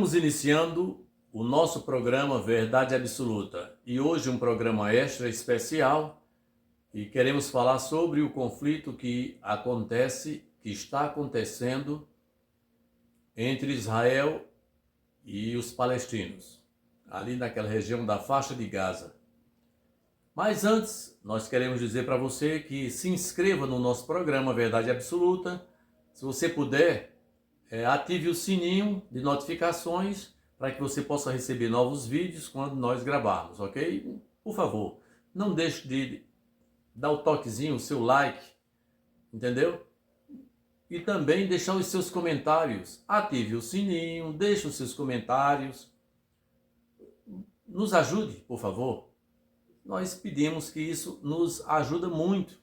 Estamos iniciando o nosso programa Verdade Absoluta e hoje um programa extra especial e queremos falar sobre o conflito que está acontecendo entre Israel e os palestinos, ali naquela região da faixa de Gaza. Mas antes, nós queremos dizer para você que se inscreva no nosso programa Verdade Absoluta. Se você puder, ative o sininho de notificações para que você possa receber novos vídeos quando nós gravarmos, ok? Por favor, não deixe de dar o toquezinho, o seu like, entendeu? E também deixar os seus comentários. Ative o sininho, deixe os seus comentários. Nos ajude, por favor. Nós pedimos que isso nos ajuda muito,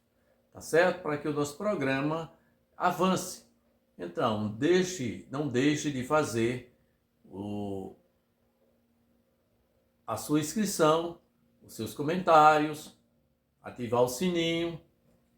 tá certo? Para que o nosso programa avance. Então, não deixe de fazer a sua inscrição, os seus comentários, ativar o sininho,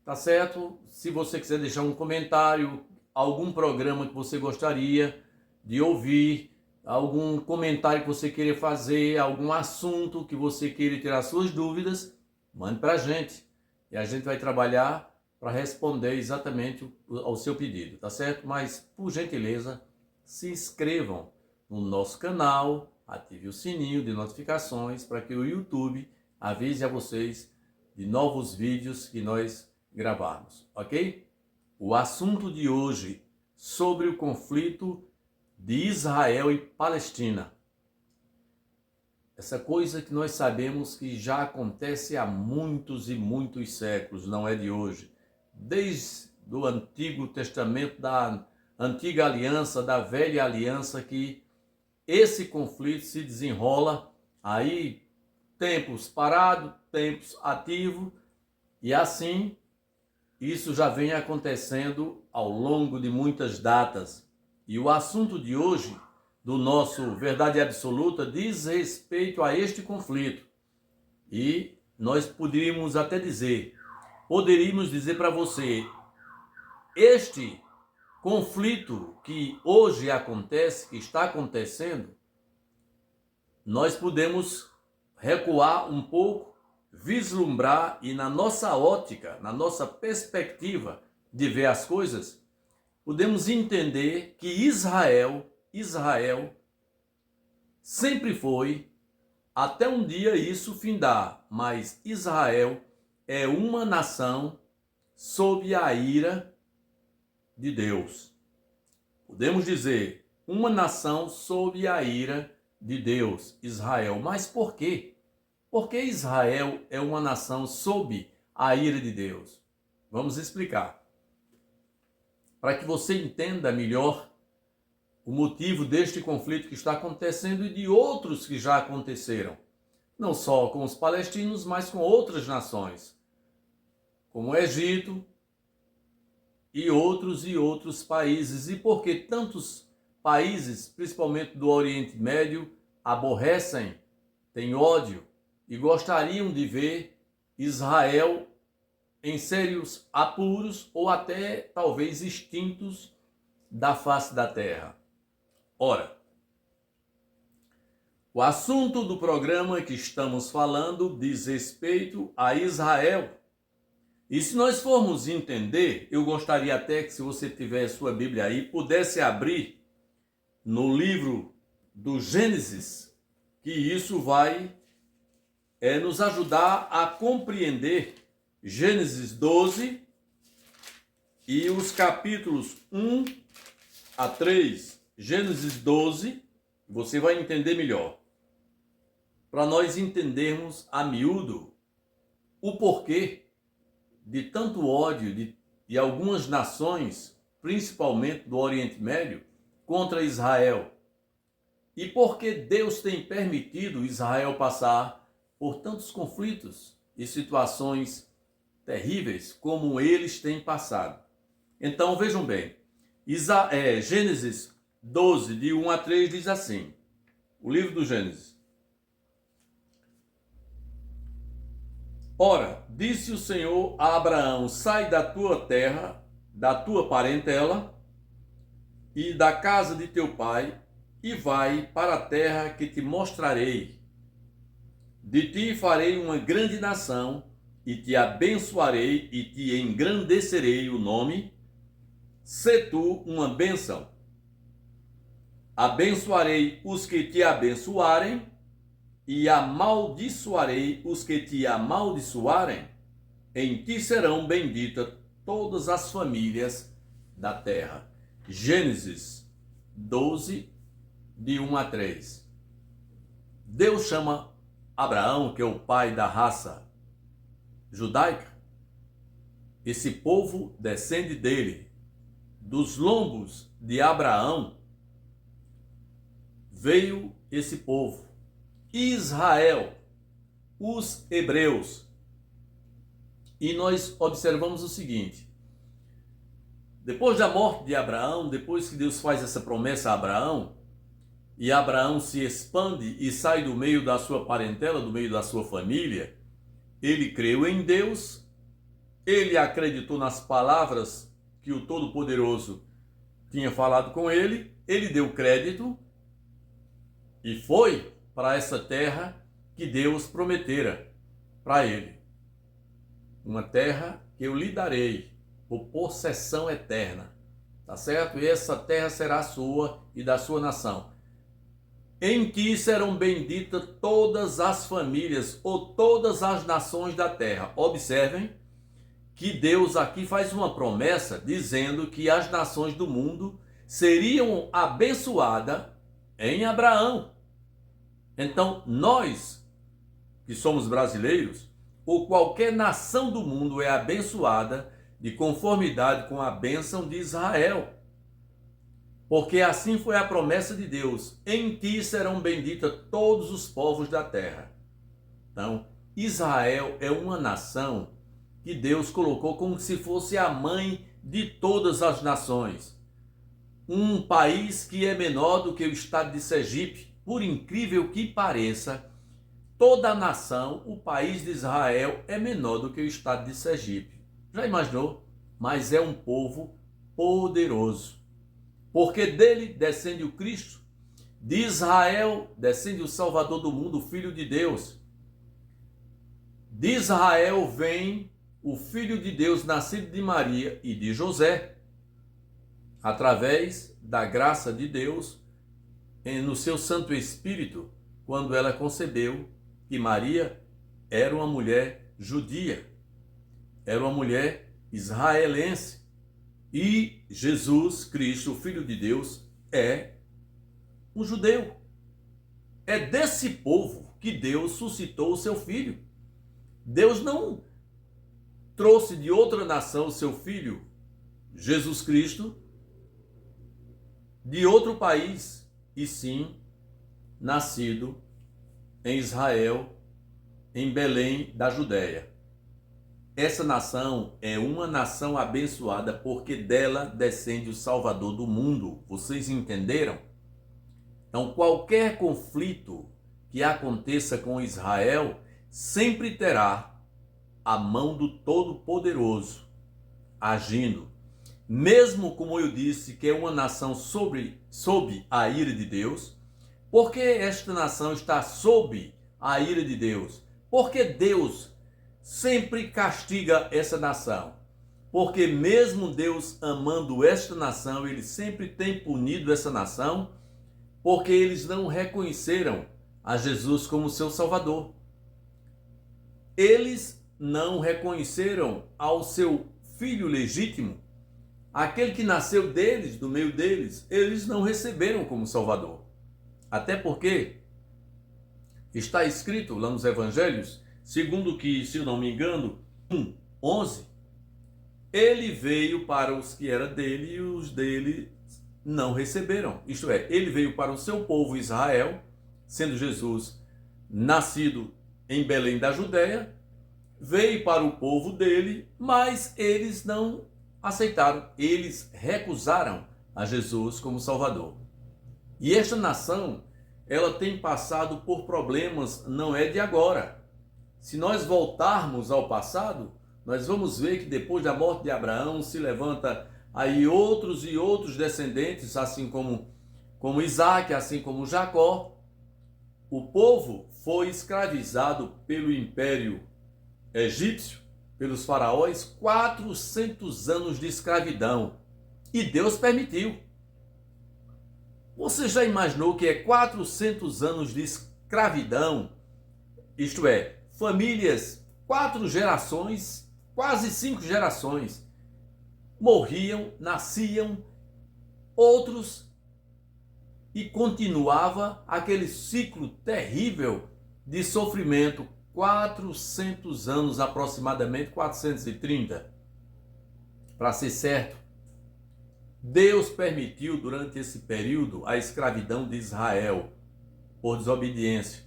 tá certo? Se você quiser deixar um comentário, algum programa que você gostaria de ouvir, algum comentário que você queira fazer, algum assunto que você queira tirar suas dúvidas, mande para a gente. E a gente vai trabalhar para responder exatamente ao seu pedido, tá certo? Mas, por gentileza, se inscrevam no nosso canal, ative o sininho de notificações para que o YouTube avise a vocês de novos vídeos que nós gravarmos, ok? O assunto de hoje sobre o conflito de Israel e Palestina. Essa coisa que nós sabemos que já acontece há muitos e muitos séculos, não é de hoje. Desde o Antigo Testamento, da Antiga Aliança, da Velha Aliança, que esse conflito se desenrola aí, tempos parados, tempos ativos, e assim isso já vem acontecendo ao longo de muitas datas. E o assunto de hoje, do nosso Verdade Absoluta, diz respeito a este conflito. E nós poderíamos dizer para você, este conflito que hoje acontece, que está acontecendo, nós podemos recuar um pouco, vislumbrar e na nossa ótica, na nossa perspectiva de ver as coisas, podemos entender que Israel sempre foi, até um dia isso findar, mas Israel é uma nação sob a ira de Deus. Podemos dizer, uma nação sob a ira de Deus, Israel. Mas por quê? Por que Israel é uma nação sob a ira de Deus? Vamos explicar. Para que você entenda melhor o motivo deste conflito que está acontecendo e de outros que já aconteceram. Não só com os palestinos, mas com outras nações, como o Egito e outros países. E por que tantos países, principalmente do Oriente Médio, aborrecem, têm ódio e gostariam de ver Israel em sérios apuros ou até talvez extintos da face da terra? Ora, o assunto do programa que estamos falando diz respeito a Israel. E se nós formos entender, eu gostaria até que, se você tiver sua Bíblia aí, pudesse abrir no livro do Gênesis, que isso vai nos ajudar a compreender Gênesis 12 e os capítulos 1 a 3. Gênesis 12, você vai entender melhor. Para nós entendermos a miúdo o porquê de tanto ódio de algumas nações, principalmente do Oriente Médio, contra Israel. E por que Deus tem permitido Israel passar por tantos conflitos e situações terríveis como eles têm passado. Então vejam bem, Gênesis 12, de 1 a 3 diz assim, o livro do Gênesis. Ora, disse o Senhor a Abraão, sai da tua terra, da tua parentela e da casa de teu pai, e vai para a terra que te mostrarei. De ti farei uma grande nação, e te abençoarei e te engrandecerei o nome. Sê tu uma bênção. Abençoarei os que te abençoarem, e amaldiçoarei os que te amaldiçoarem. Em ti serão benditas todas as famílias da terra. Gênesis 12, de 1 a 3. Deus chama Abraão, que é o pai da raça judaica. Esse povo descende dele. Dos lombos de Abraão veio esse povo. Israel, os hebreus. E nós observamos o seguinte: depois da morte de Abraão, depois que Deus faz essa promessa a Abraão, e Abraão se expande e sai do meio da sua parentela, do meio da sua família, ele creu em Deus, ele acreditou nas palavras que o Todo-Poderoso tinha falado com ele, ele deu crédito e foi para essa terra que Deus prometera para ele. Uma terra que eu lhe darei por possessão eterna, tá certo? E essa terra será sua e da sua nação. Em ti serão benditas todas as famílias ou todas as nações da terra. Observem que Deus aqui faz uma promessa dizendo que as nações do mundo seriam abençoadas em Abraão. Então, nós que somos brasileiros, ou qualquer nação do mundo é abençoada de conformidade com a bênção de Israel. Porque assim foi a promessa de Deus: em ti serão benditas todos os povos da terra. Então, Israel é uma nação que Deus colocou como se fosse a mãe de todas as nações. Um país que é menor do que o estado de Sergipe, por incrível que pareça, toda a nação, o país de Israel, é menor do que o estado de Sergipe. Já imaginou? Mas é um povo poderoso. Porque dele descende o Cristo, de Israel descende o Salvador do mundo, o Filho de Deus. De Israel vem o Filho de Deus, nascido de Maria e de José, através da graça de Deus, no seu Santo Espírito, quando ela concebeu que Maria era uma mulher judia, era uma mulher israelense. E Jesus Cristo, o Filho de Deus, é um judeu. É desse povo que Deus suscitou o seu Filho. Deus não trouxe de outra nação o seu Filho, Jesus Cristo, de outro país, e sim nascido em Israel, em Belém da Judéia. Essa nação é uma nação abençoada porque dela descende o Salvador do mundo. Vocês entenderam? Então, qualquer conflito que aconteça com Israel sempre terá a mão do Todo-Poderoso agindo. Mesmo, como eu disse, que é uma nação sob a ira de Deus. Por que esta nação está sob a ira de Deus? Porque Deus sempre castiga essa nação. Porque mesmo Deus amando esta nação, ele sempre tem punido essa nação, porque eles não reconheceram a Jesus como seu Salvador. Eles não reconheceram ao seu filho legítimo, aquele que nasceu deles, do meio deles, eles não receberam como Salvador. Até porque está escrito lá nos Evangelhos, segundo que, se eu não me engano, 1:11, ele veio para os que eram dele e os dele não receberam. Isto é, ele veio para o seu povo Israel, sendo Jesus nascido em Belém da Judéia, veio para o povo dele, mas eles não aceitaram, eles recusaram a Jesus como Salvador. E esta nação, ela tem passado por problemas, não é de agora. Se nós voltarmos ao passado, nós vamos ver que depois da morte de Abraão se levanta aí outros e outros descendentes, assim como como Isaac, assim como Jacó, o povo foi escravizado pelo Império Egípcio, pelos faraós, 400 anos de escravidão. E Deus permitiu. Você já imaginou que é 400 anos de escravidão? Isto é, famílias, 4 gerações, quase 5 gerações, morriam, nasciam, outros, e continuava aquele ciclo terrível de sofrimento, 400 anos aproximadamente, 430. Para ser certo, Deus permitiu durante esse período a escravidão de Israel por desobediência.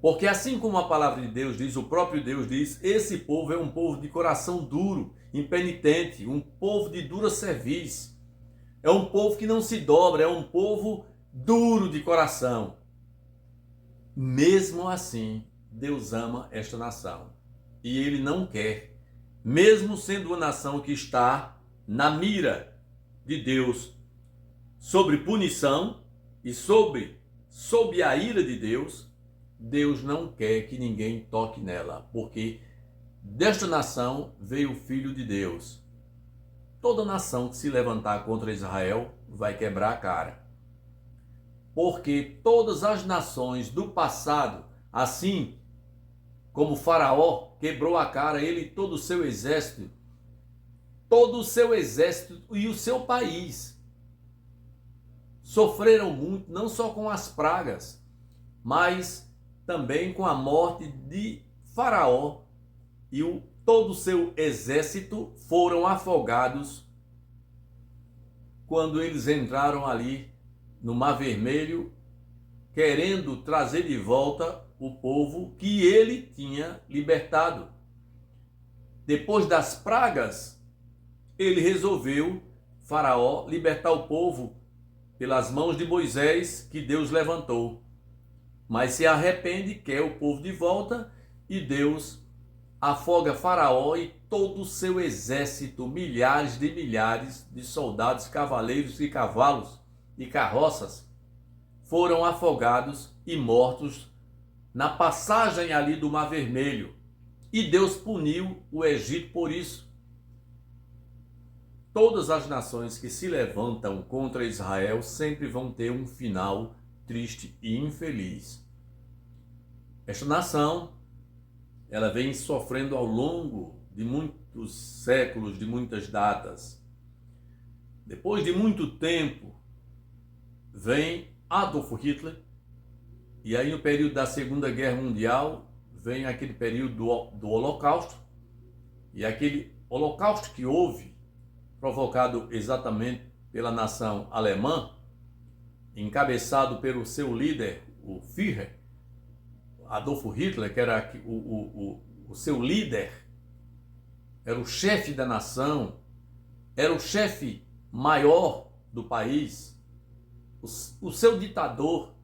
Porque assim como a palavra de Deus diz, o próprio Deus diz, esse povo é um povo de coração duro, impenitente, um povo de dura cerviz. É um povo que não se dobra, é um povo duro de coração. Mesmo assim, Deus ama esta nação. E Ele não quer, mesmo sendo uma nação que está na mira de Deus, sobre punição e sob a ira de Deus, Deus não quer que ninguém toque nela, porque desta nação veio o Filho de Deus. Toda nação que se levantar contra Israel vai quebrar a cara. Porque todas as nações do passado, assim como Faraó quebrou a cara, ele e todo o seu exército e o seu país, sofreram muito, não só com as pragas, mas também com a morte de Faraó e todo o seu exército foram afogados quando eles entraram ali no Mar Vermelho, querendo trazer de volta o povo que ele tinha libertado. Depois das pragas, ele resolveu, Faraó, libertar o povo pelas mãos de Moisés, que Deus levantou. Mas se arrepende, quer o povo de volta, e Deus afoga Faraó e todo o seu exército, milhares de soldados, cavaleiros e cavalos e carroças, foram afogados e mortos na passagem ali do Mar Vermelho. E Deus puniu o Egito por isso. Todas as nações que se levantam contra Israel sempre vão ter um final triste e infeliz. Esta nação, ela vem sofrendo ao longo de muitos séculos, de muitas datas. Depois de muito tempo, vem Adolf Hitler, e aí no período da Segunda Guerra Mundial, vem aquele período do Holocausto, e aquele Holocausto que houve, provocado exatamente pela nação alemã, encabeçado pelo seu líder, o Führer, Adolf Hitler, que era o seu líder, era o chefe da nação, era o chefe maior do país, o seu ditador,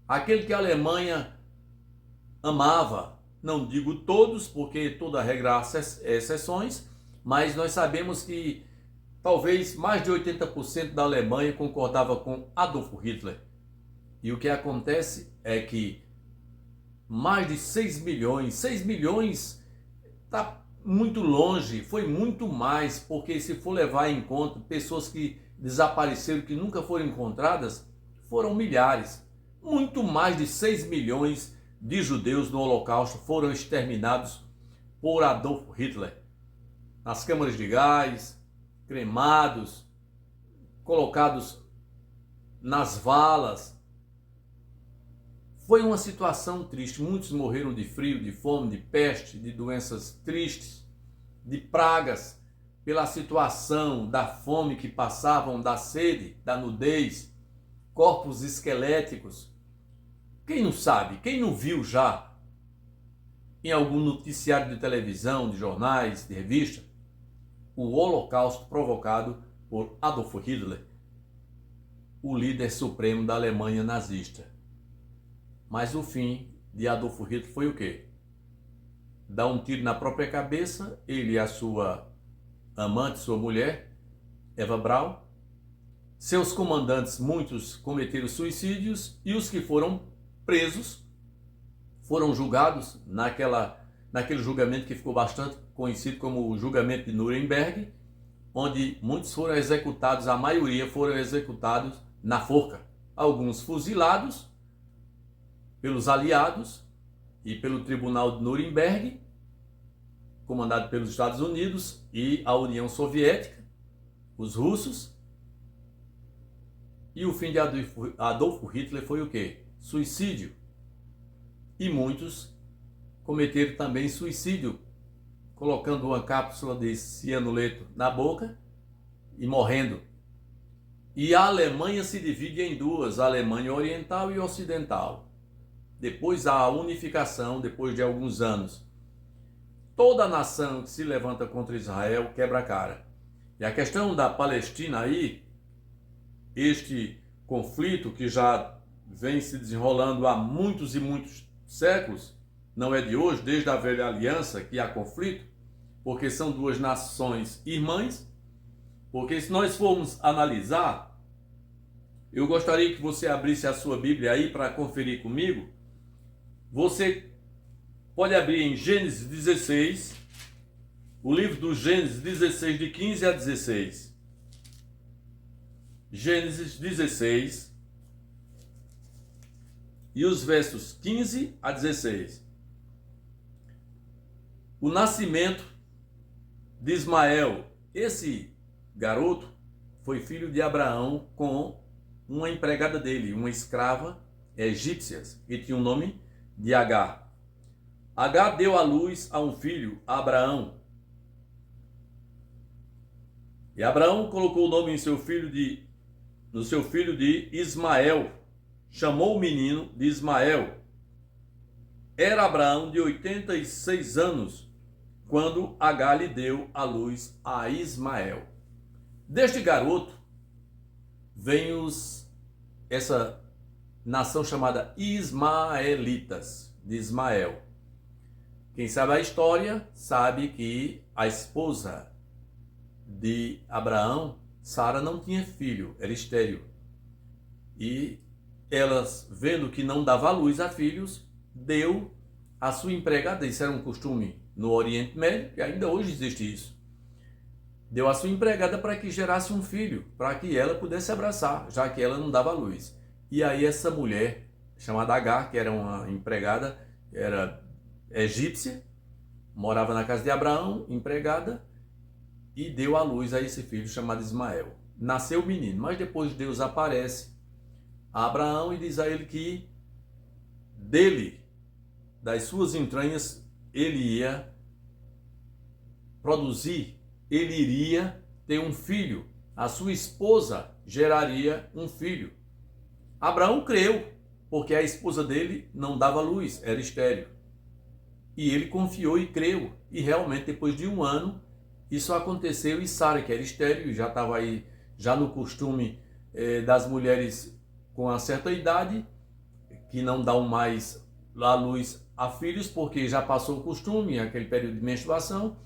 aquele que a Alemanha amava. Não digo todos, porque toda regra há exceções, mas nós sabemos que talvez mais de 80% da Alemanha concordava com Adolf Hitler. E o que acontece é que mais de 6 milhões está muito longe, foi muito mais, porque se for levar em conta pessoas que desapareceram, que nunca foram encontradas, foram milhares. Muito mais de 6 milhões de judeus no Holocausto foram exterminados por Adolf Hitler. Nas câmaras de gás, cremados, colocados nas valas. Foi uma situação triste. Muitos morreram de frio, de fome, de peste, de doenças tristes, de pragas, pela situação da fome que passavam, da sede, da nudez, corpos esqueléticos. Quem não sabe, quem não viu já em algum noticiário de televisão, de jornais, de revista, o Holocausto provocado por Adolf Hitler, o líder supremo da Alemanha nazista. Mas o fim de Adolf Hitler foi o quê? Dar um tiro na própria cabeça, ele e a sua amante, sua mulher, Eva Braun, Seus comandantes, muitos cometeram suicídios, e os que foram presos foram julgados naquele julgamento que ficou bastante conhecido como o julgamento de Nuremberg, onde muitos foram executados, a maioria foram executados na forca. Alguns fuzilados pelos aliados e pelo Tribunal de Nuremberg, comandado pelos Estados Unidos e a União Soviética, os russos. E o fim de Adolf Hitler foi o quê? Suicídio. E muitos cometeram também suicídio, colocando uma cápsula de cianureto na boca e morrendo. E a Alemanha se divide em duas, a Alemanha Oriental e Ocidental. Depois a unificação, depois de alguns anos. Toda nação que se levanta contra Israel quebra a cara. E a questão da Palestina aí, este conflito que já vem se desenrolando há muitos e muitos séculos, não é de hoje, desde a velha aliança que há conflito, porque são duas nações irmãs. Porque se nós formos analisar, eu gostaria que você abrisse a sua Bíblia aí para conferir comigo. Você pode abrir em Gênesis 16, o livro do Gênesis 16, de 15 a 16. Gênesis 16, e os versos 15 a 16. O nascimento de Ismael. Esse garoto foi filho de Abraão com uma empregada dele, uma escrava egípcia, que tinha o nome de Agar. Agar deu à luz a um filho, Abraão. E Abraão colocou o nome no seu filho de Ismael. Chamou o menino de Ismael. Era Abraão de 86 anos quando Agar lhe deu à luz a Ismael. Deste garoto vem essa nação chamada Ismaelitas, de Ismael. Quem sabe a história sabe que a esposa de Abraão, Sara, não tinha filho, era estéril. E elas, vendo que não dava luz a filhos, deu a sua empregada. Isso era um costume no Oriente Médio, e ainda hoje existe isso. Deu a sua empregada para que gerasse um filho, para que ela pudesse abraçar, já que ela não dava luz. E aí essa mulher, chamada Agar, que era uma empregada, era egípcia, morava na casa de Abraão, empregada, e deu à luz a esse filho chamado Ismael. Nasceu o menino, mas depois Deus aparece a Abraão e diz a ele que dele, das suas entranhas, ele ia produzir, ele iria ter um filho, a sua esposa geraria um filho. Abraão creu, porque a esposa dele não dava luz, era estéril. E ele confiou e creu, e realmente depois de um ano isso aconteceu, e Sara, que era estéril, já estava aí já no costume das mulheres com uma certa idade, que não dão mais à luz a filhos, porque já passou o costume, aquele período de menstruação,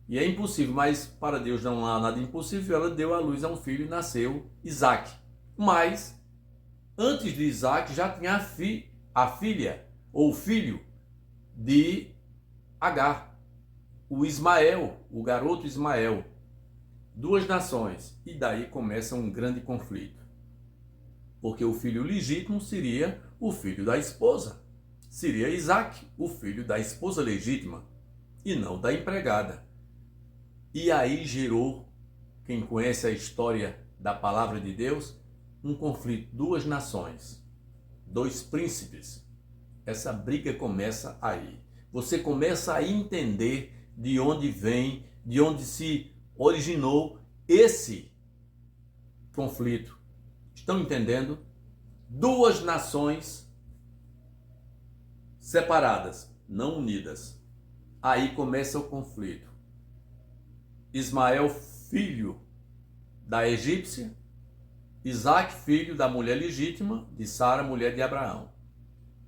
e é impossível, mas para Deus não há nada impossível. Ela deu à luz a um filho e nasceu Isaac. Mas, antes de Isaac, já tinha a filha, ou filho, de Agar, o Ismael, o garoto Ismael. Duas nações, e daí começa um grande conflito. Porque o filho legítimo seria o filho da esposa. Seria Isaac, o filho da esposa legítima, e não da empregada. E aí gerou, quem conhece a história da palavra de Deus, um conflito, duas nações, dois príncipes. Essa briga começa aí. Você começa a entender de onde vem, de onde se originou esse conflito. Estão entendendo? Duas nações separadas, não unidas. Aí começa o conflito. Ismael, filho da egípcia, Isaac, filho da mulher legítima de Sara, mulher de Abraão.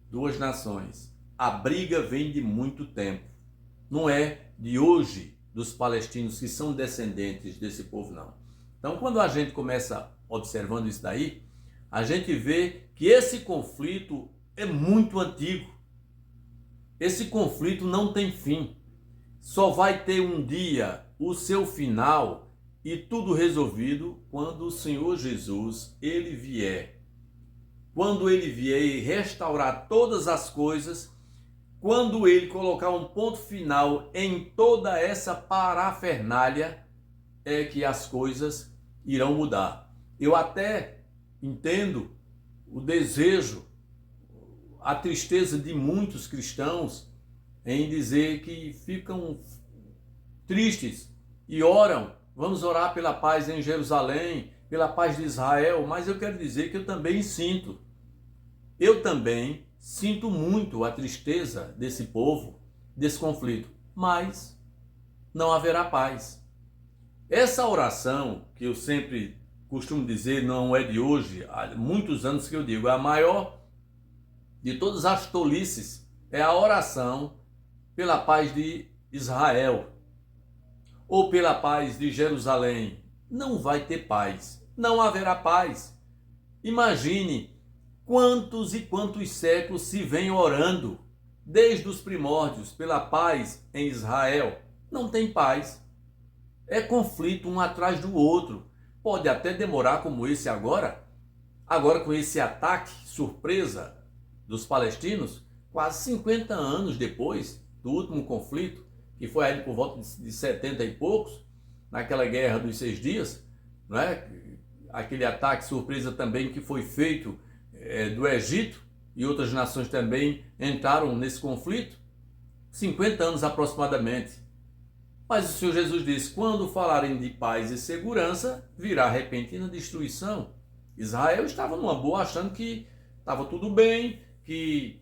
Duas nações. A briga vem de muito tempo. Não é de hoje, dos palestinos que são descendentes desse povo, não. Então, quando a gente começa a observando isso daí, a gente vê que esse conflito é muito antigo. Esse conflito não tem fim. Só vai ter um dia o seu final e tudo resolvido quando o Senhor Jesus, ele vier. Quando ele vier e restaurar todas as coisas, quando ele colocar um ponto final em toda essa parafernália, é que as coisas irão mudar. Eu até entendo o desejo, a tristeza de muitos cristãos em dizer que ficam tristes e oram. Vamos orar pela paz em Jerusalém, pela paz de Israel, mas eu quero dizer que eu também sinto muito a tristeza desse povo, desse conflito, mas não haverá paz. Essa oração, que eu sempre costumo dizer, não é de hoje, há muitos anos que eu digo, a maior de todas as tolices é a oração pela paz de Israel ou pela paz de Jerusalém. Não vai ter paz, não haverá paz. Imagine quantos e quantos séculos se vem orando, desde os primórdios, pela paz em Israel. Não tem paz. É conflito um atrás do outro. Pode até demorar como esse agora com esse ataque surpresa dos palestinos, quase 50 anos depois do último conflito, que foi aí por volta de 70 e poucos, naquela guerra dos 6 dias, não é? Aquele ataque surpresa também que foi feito do Egito, e outras nações também entraram nesse conflito, 50 anos aproximadamente. Mas o Senhor Jesus disse, quando falarem de paz e segurança, virá repentina destruição. Israel estava numa boa, achando que estava tudo bem, que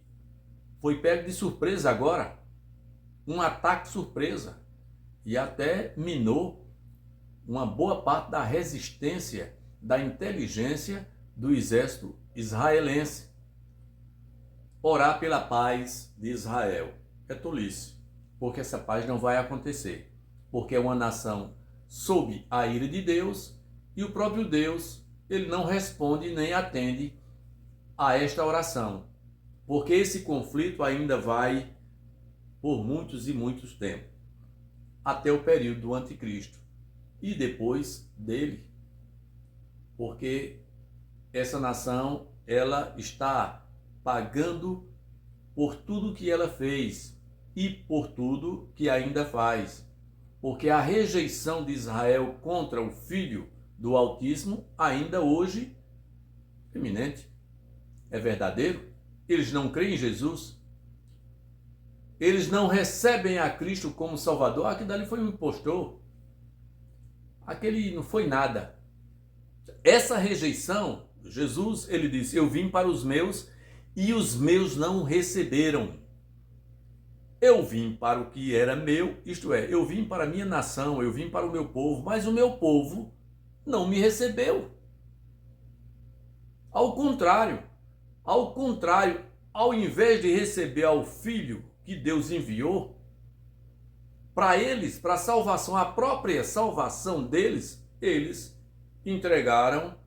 foi pego de surpresa agora. Um ataque surpresa. E até minou uma boa parte da resistência, da inteligência do exército israelense. Orar pela paz de Israel é tolice, porque essa paz não vai acontecer, porque é uma nação sob a ira de Deus e o próprio Deus, ele não responde nem atende a esta oração, porque esse conflito ainda vai por muitos e muitos tempos, até o período do anticristo e depois dele, porque essa nação, ela está pagando por tudo que ela fez e por tudo que ainda faz, porque a rejeição de Israel contra o Filho do Altíssimo ainda hoje é iminente, é verdadeiro. Eles não creem em Jesus, eles não recebem a Cristo como Salvador. Aquilo dali foi um impostor, aquele não foi nada. Essa rejeição, Jesus, ele disse, eu vim para os meus e os meus não receberam. Eu vim para o que era meu, isto é, eu vim para a minha nação, eu vim para o meu povo, mas o meu povo não me recebeu. Ao contrário, ao invés de receber ao Filho que Deus enviou, para eles, para a salvação, a própria salvação deles, eles entregaram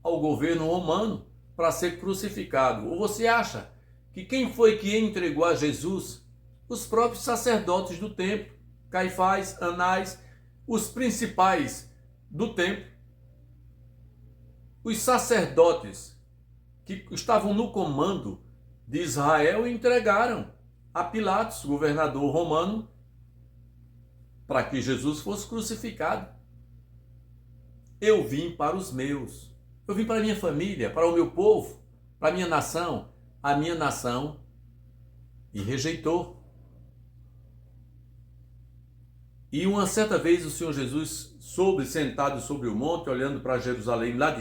ao governo romano para ser crucificado. Ou você acha que quem foi que entregou a Jesus? Os próprios sacerdotes do templo, Caifás, Anás, os principais do templo. Os sacerdotes que estavam no comando de Israel entregaram a Pilatos, governador romano, para que Jesus fosse crucificado. Eu vim para os meus. Eu vim para a minha família, para o meu povo, para a minha nação. A minha nação me rejeitou. E uma certa vez o Senhor Jesus, sentado sobre o monte, olhando para Jerusalém, lá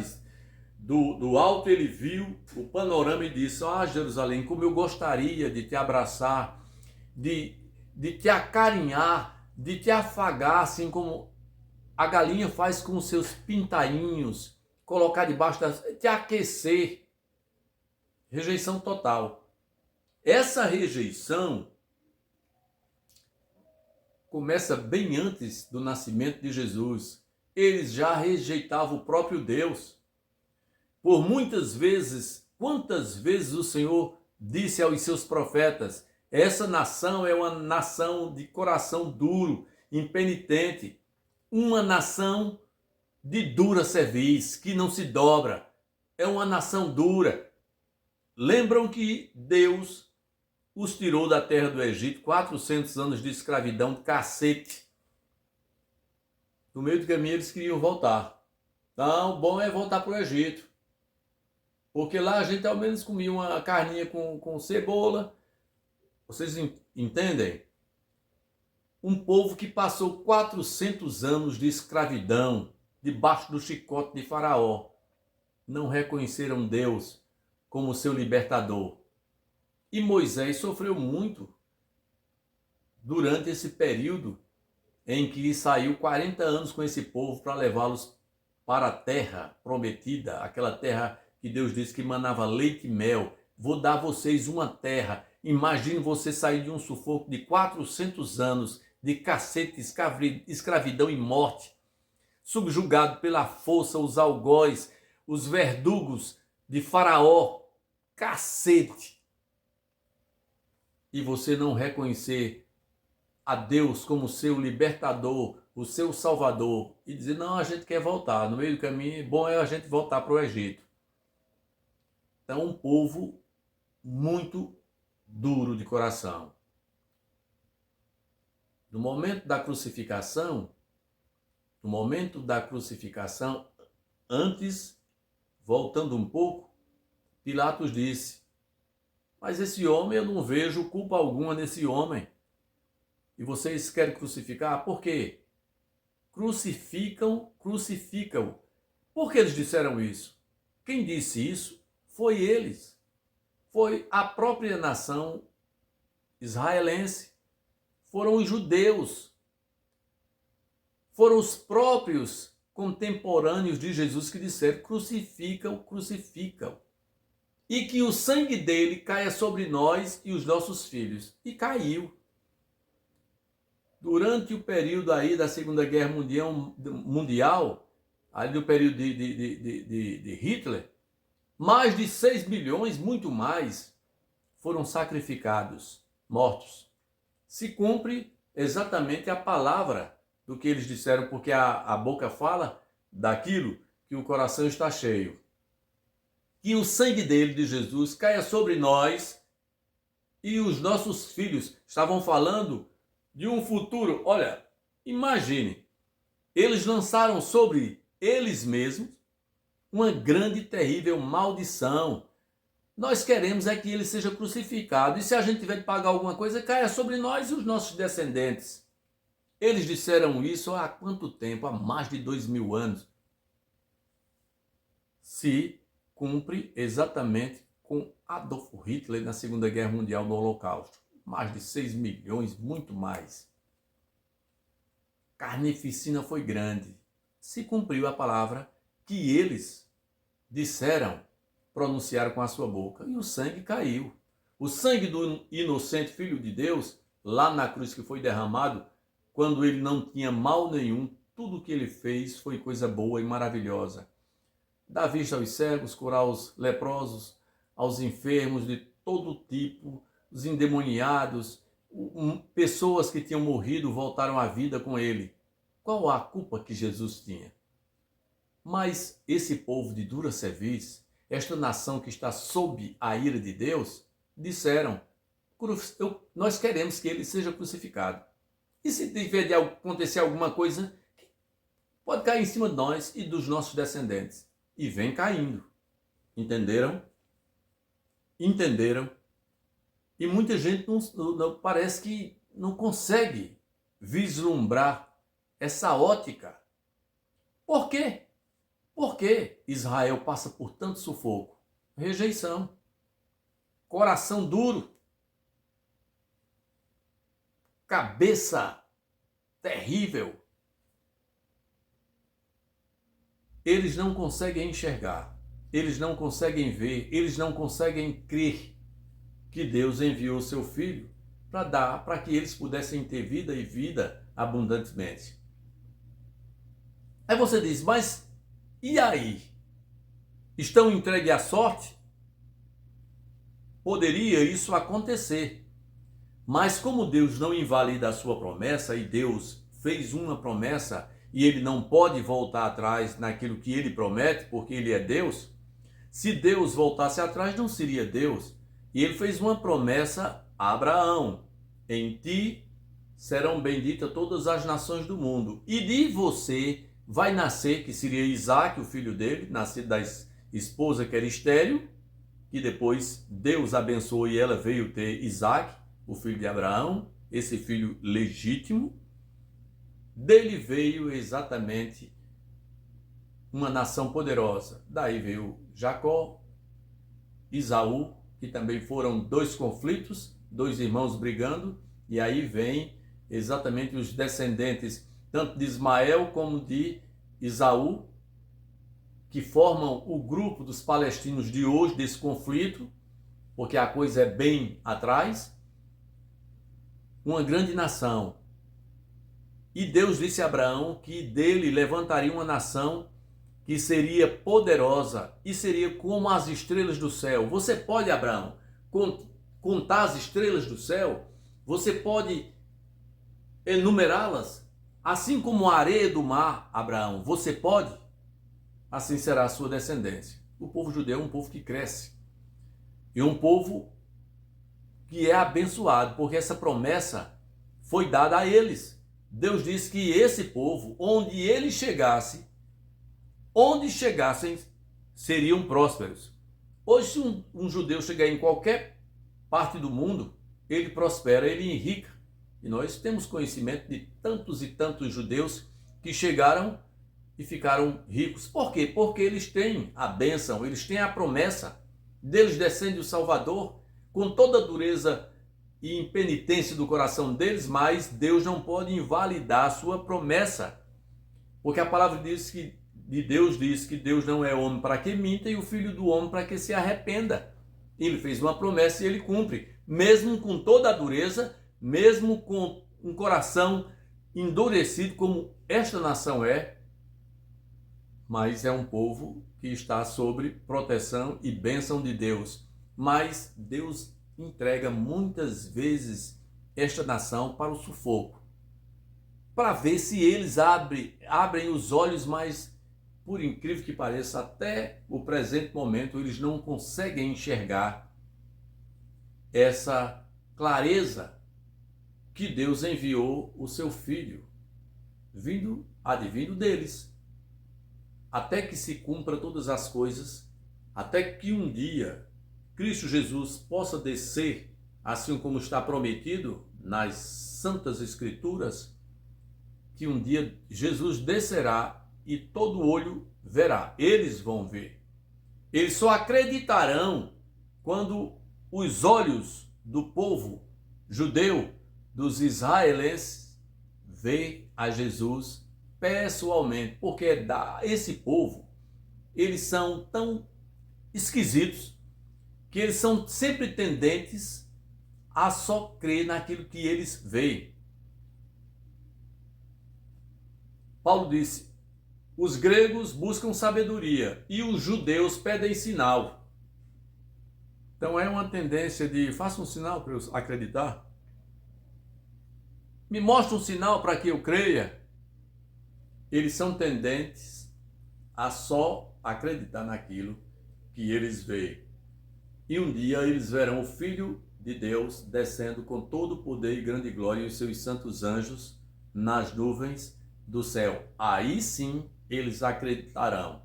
do alto ele viu o panorama e disse, Jerusalém, como eu gostaria de te abraçar, de te acarinhar, de te afagar, assim como a galinha faz com os seus pintainhos, colocar debaixo te aquecer. Rejeição total. Essa rejeição começa bem antes do nascimento de Jesus. Eles já rejeitavam o próprio Deus. Por muitas vezes, quantas vezes o Senhor disse aos seus profetas: essa nação é uma nação de coração duro, impenitente, uma nação de dura cerviz, que não se dobra, é uma nação dura. Lembram que Deus os tirou da terra do Egito, 400 anos de escravidão, cacete. No meio do caminho eles queriam voltar. Não, bom é voltar para o Egito. Porque lá a gente ao menos comia uma carninha com cebola. Vocês entendem? Um povo que passou 400 anos de escravidão, debaixo do chicote de Faraó. Não reconheceram Deus como seu libertador. E Moisés sofreu muito durante esse período em que saiu 40 anos com esse povo para levá-los para a terra prometida, aquela terra que Deus disse que manava leite e mel. Vou dar a vocês uma terra. Imagine você sair de um sufoco de 400 anos de cacete, escravidão e morte, subjugado pela força, os algozes, os verdugos de Faraó, cacete. E você não reconhecer a Deus como seu libertador, o seu salvador, e dizer, não, a gente quer voltar, no meio do caminho, bom é a gente voltar para o Egito. Então, um povo muito duro de coração. No momento da crucificação, antes, voltando um pouco, Pilatos disse, mas esse homem, eu não vejo culpa alguma nesse homem. E vocês querem crucificar? Por quê? Crucificam. Por que eles disseram isso? Quem disse isso foi eles. Foi a própria nação israelense. Foram os judeus. Foram os próprios contemporâneos de Jesus que disseram, crucificam. E que o sangue dele caia sobre nós e os nossos filhos. E caiu. Durante o período aí da Segunda Guerra Mundial, ali do período de Hitler, mais de 6 milhões, muito mais, foram sacrificados, mortos. Se cumpre exatamente a palavra do que eles disseram, porque a boca fala daquilo que o coração está cheio. Que o sangue dele, de Jesus, caia sobre nós e os nossos filhos. Estavam falando de um futuro. Olha, imagine, eles lançaram sobre eles mesmos uma grande e terrível maldição. Nós queremos é que ele seja crucificado. E se a gente tiver de pagar alguma coisa, caia sobre nós e os nossos descendentes. Eles disseram isso há quanto tempo? Há mais de 2000 anos. Se cumpre exatamente com Adolf Hitler na Segunda Guerra Mundial, no Holocausto. Mais de 6 milhões, muito mais. Carnificina foi grande. Se cumpriu a palavra que eles disseram, pronunciaram com a sua boca, e o sangue caiu. O sangue do inocente Filho de Deus, lá na cruz que foi derramado, quando ele não tinha mal nenhum, tudo o que ele fez foi coisa boa e maravilhosa. Dar vista aos cegos, curar os leprosos, aos enfermos de todo tipo, os endemoniados, pessoas que tinham morrido voltaram à vida com ele. Qual a culpa que Jesus tinha? Mas esse povo de dura cerviz, esta nação que está sob a ira de Deus, disseram, nós queremos que ele seja crucificado. E se tiver de acontecer alguma coisa, pode cair em cima de nós e dos nossos descendentes. E vem caindo. Entenderam? Entenderam? E muita gente não parece que não consegue vislumbrar essa ótica. Por quê? Porque Israel passa por tanto sufoco? Rejeição. Coração duro. Cabeça terrível. Eles não conseguem enxergar, eles não conseguem ver, eles não conseguem crer que Deus enviou seu Filho para que eles pudessem ter vida e vida abundantemente. Aí você diz, mas e aí? estão entregues à sorte? Poderia isso acontecer. Mas como Deus não invalida a sua promessa, e Deus fez uma promessa e ele não pode voltar atrás naquilo que ele promete, porque ele é Deus, se Deus voltasse atrás não seria Deus. E ele fez uma promessa a Abraão: em ti serão benditas todas as nações do mundo, e de você vai nascer, que seria Isaque, o filho dele, nascido da esposa que era estéril, que depois Deus abençoou e ela veio ter Isaque, o filho de Abraão, esse filho legítimo. Dele veio exatamente uma nação poderosa. Daí veio Jacó, Esaú, que também foram dois conflitos, dois irmãos brigando, e aí vem exatamente os descendentes tanto de Ismael como de Esaú, que formam o grupo dos palestinos de hoje, desse conflito, porque a coisa é bem atrás. Uma grande nação. E Deus disse a Abraão que dele levantaria uma nação que seria poderosa e seria como as estrelas do céu. Você pode, Abraão, contar as estrelas do céu? Você pode enumerá-las? Assim como a areia do mar, Abraão, você pode? Assim será a sua descendência. O povo judeu é um povo que cresce. E um povo que é abençoado, porque essa promessa foi dada a eles. Deus disse que esse povo, onde chegassem, seriam prósperos. Hoje, se um judeu chegar em qualquer parte do mundo, ele prospera, ele enrica. E nós temos conhecimento de tantos e tantos judeus que chegaram e ficaram ricos. Por quê? Porque eles têm a bênção, eles têm a promessa. Deles descende o Salvador, com toda a dureza e impenitência do coração deles, mas Deus não pode invalidar a sua promessa. Porque a palavra de Deus diz que Deus não é homem para que minta e o filho do homem para que se arrependa. Ele fez uma promessa e ele cumpre, mesmo com toda a dureza, mesmo com um coração endurecido como esta nação é, mas é um povo que está sob proteção e bênção de Deus. Mas Deus entrega muitas vezes esta nação para o sufoco, para ver se eles abrem os olhos, mas por incrível que pareça, até o presente momento eles não conseguem enxergar essa clareza que Deus enviou o seu Filho, advindo deles, até que se cumpra todas as coisas, até que um dia Cristo Jesus possa descer, assim como está prometido nas Santas Escrituras, que um dia Jesus descerá e todo olho verá. Eles vão ver. Eles só acreditarão quando os olhos do povo judeu, dos israelenses, vê a Jesus pessoalmente. Porque esse povo, eles são tão esquisitos que eles são sempre tendentes a só crer naquilo que eles veem. Paulo disse: os gregos buscam sabedoria e os judeus pedem sinal. Então é uma tendência de faça um sinal para eu acreditar. Me mostra um sinal para que eu creia. Eles são tendentes a só acreditar naquilo que eles veem. E um dia eles verão o Filho de Deus descendo com todo o poder e grande glória e os seus santos anjos nas nuvens do céu. Aí sim eles acreditarão.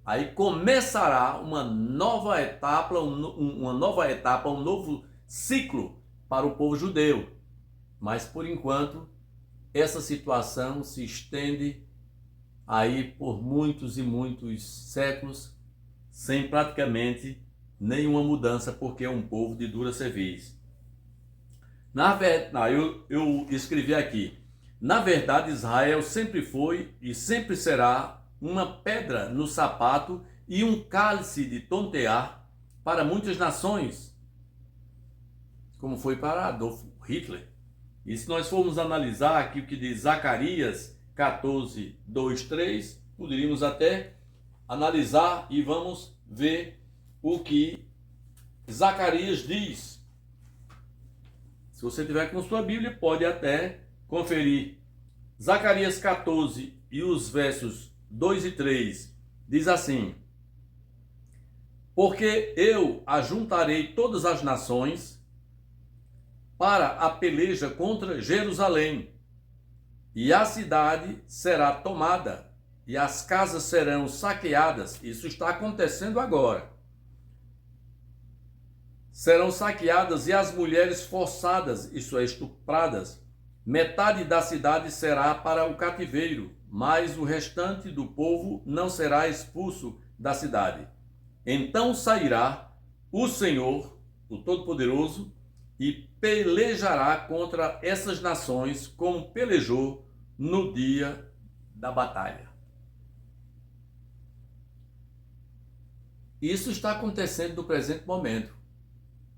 Aí começará uma nova etapa, um novo ciclo para o povo judeu. Mas por enquanto essa situação se estende aí por muitos e muitos séculos sem praticamente nenhuma mudança, porque é um povo de dura cerviz. Eu escrevi aqui: na verdade, Israel sempre foi e sempre será uma pedra no sapato e um cálice de tontear para muitas nações, como foi para Adolf Hitler. E se nós formos analisar aqui o que diz Zacarias 14, 2, 3, poderíamos até analisar e vamos ver o que Zacarias diz. Se você tiver com sua Bíblia, pode até conferir. Zacarias 14 e os versos 2 e 3 diz assim: porque eu ajuntarei todas as nações para a peleja contra Jerusalém, e a cidade será tomada, e as casas serão saqueadas. Isso está acontecendo agora. Serão saqueadas e as mulheres forçadas, isso é, estupradas. Metade da cidade será para o cativeiro, mas o restante do povo não será expulso da cidade. Então sairá o Senhor, o Todo-Poderoso, e pelejará contra essas nações como pelejou no dia da batalha. Isso está acontecendo no presente momento.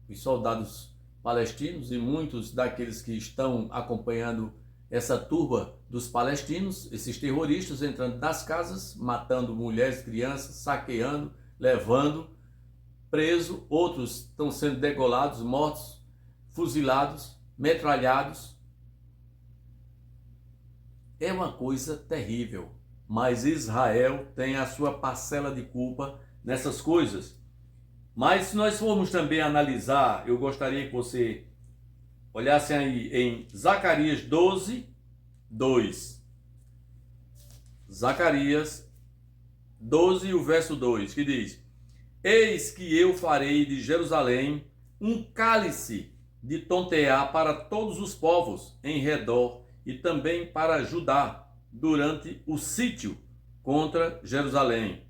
Os soldados palestinos e muitos daqueles que estão acompanhando essa turba dos palestinos, esses terroristas entrando nas casas, matando mulheres, crianças, saqueando, levando preso, outros estão sendo degolados, mortos, fuzilados, metralhados. É uma coisa terrível, mas Israel tem a sua parcela de culpa nessas coisas. Mas se nós formos também analisar, eu gostaria que você olhasse aí em Zacarias 12, 2. Zacarias 12, o verso 2, que diz: eis que eu farei de Jerusalém um cálice de tontear para todos os povos em redor e também para Judá durante o sítio contra Jerusalém.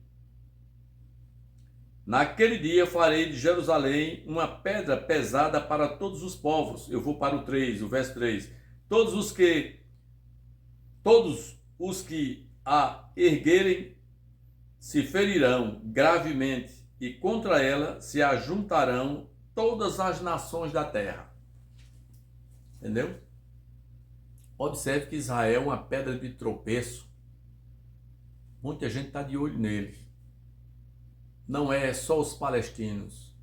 Naquele dia farei de Jerusalém uma pedra pesada para todos os povos. Eu vou para o 3, o verso 3. Todos os que a erguerem se ferirão gravemente, e contra ela se ajuntarão todas as nações da terra. Entendeu? Observe que Israel é uma pedra de tropeço. Muita gente está de olho nele. Não é só os palestinos.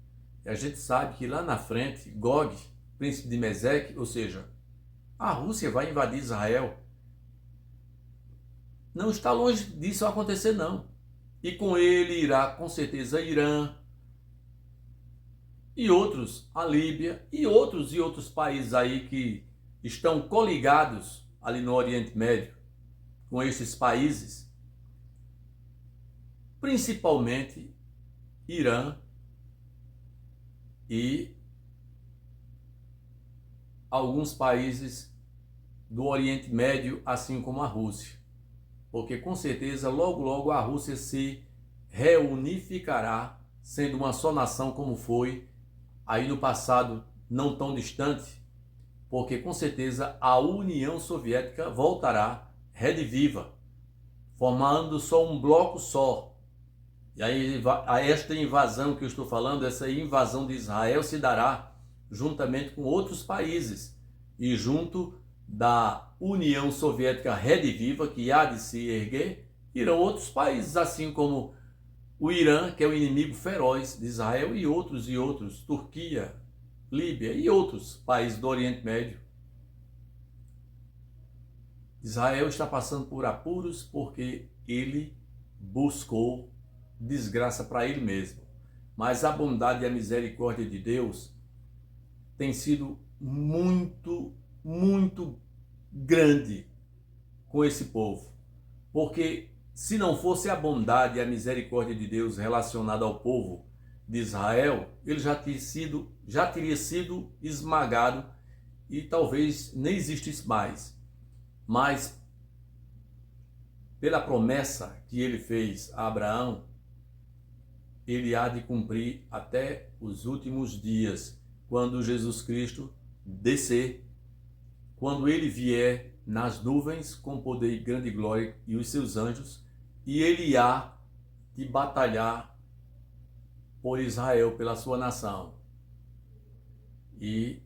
E a gente sabe que lá na frente, Gog, príncipe de Meseque, ou seja, a Rússia vai invadir Israel. Não está longe disso acontecer, não. E com ele irá, com certeza, Irã e outros, a Líbia e outros países aí que estão coligados ali no Oriente Médio com esses países, principalmente Irã e alguns países do Oriente Médio, assim como a Rússia. Porque com certeza logo logo a Rússia se reunificará, sendo uma só nação como foi aí no passado não tão distante, porque com certeza a União Soviética voltará rediviva, formando só um bloco só. E aí esta invasão que eu estou falando, essa invasão de Israel se dará juntamente com outros países e junto da União Soviética rediviva, que há de se erguer, irão outros países, assim como o Irã, que é o inimigo feroz de Israel, e outros, Turquia, Líbia e outros países do Oriente Médio. Israel está passando por apuros porque ele buscou desgraça para ele mesmo. Mas a bondade e a misericórdia de Deus tem sido muito grande com esse povo. Porque se não fosse a bondade e a misericórdia de Deus relacionada ao povo de Israel, ele já teria sido esmagado e talvez nem existisse mais. Mas pela promessa que ele fez a Abraão, ele há de cumprir até os últimos dias, quando Jesus Cristo descer, quando ele vier nas nuvens com poder e grande glória e os seus anjos, e ele há de batalhar por Israel, pela sua nação, e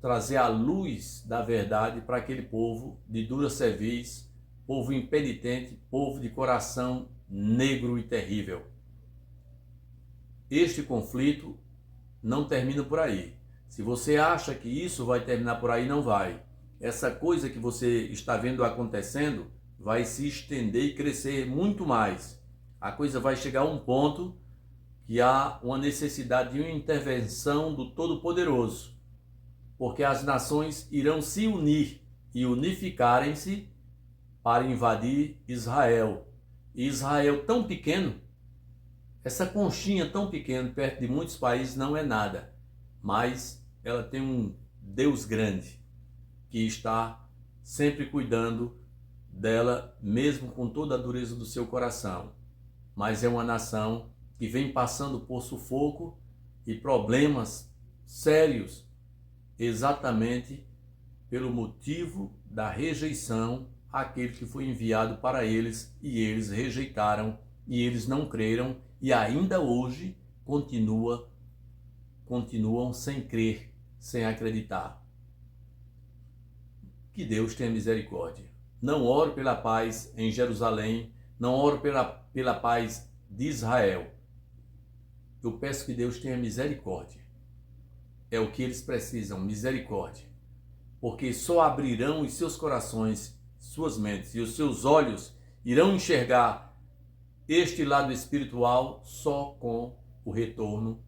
trazer a luz da verdade para aquele povo de dura cerviz, povo impenitente, povo de coração negro e terrível. este conflito não termina por aí. Se você acha que isso vai terminar por aí, não vai. Essa coisa que você está vendo acontecendo vai se estender e crescer muito mais. A coisa vai chegar a um ponto que há uma necessidade de uma intervenção do Todo-Poderoso, porque as nações irão se unir e unificarem-se para invadir Israel. E Israel tão pequeno, essa conchinha tão pequena perto de muitos países não é nada, mas ela tem um Deus grande que está sempre cuidando dela, mesmo com toda a dureza do seu coração. Mas é uma nação que vem passando por sufoco e problemas sérios, exatamente pelo motivo da rejeição àquele que foi enviado para eles, e eles rejeitaram, e eles não creram, e ainda hoje continuam sem crer, sem acreditar. Que Deus tenha misericórdia. Não oro pela paz em Jerusalém, não oro pela paz de Israel. Eu peço que Deus tenha misericórdia. É o que eles precisam, misericórdia. Porque só abrirão os seus corações, suas mentes e os seus olhos irão enxergar este lado espiritual só com o retorno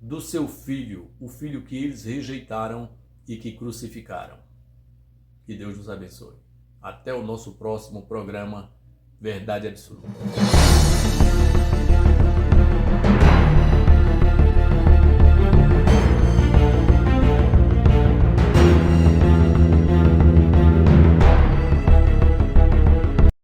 do seu filho, o filho que eles rejeitaram e que crucificaram. Que Deus nos abençoe. Até o nosso próximo programa Verdade Absoluta.